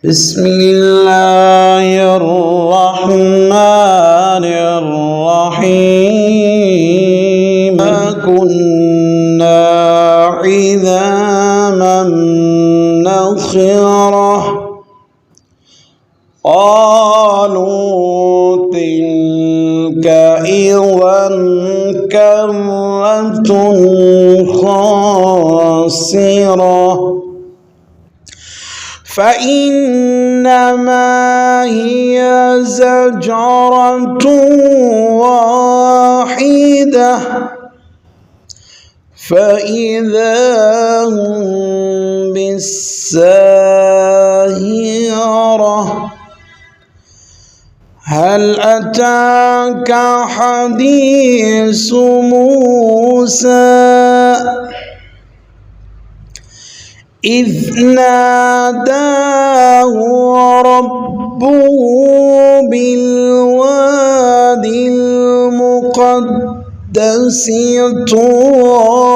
بسم الله الرحمن الرحيم كنا عظاما نخرة قالوا تلك إذا كرة خاسرة فإنما هي زجرة واحدة فإذا هم بالساهرة هل أتاك حديث موسى إذ ناداه ربه بالوادي المقدس طوى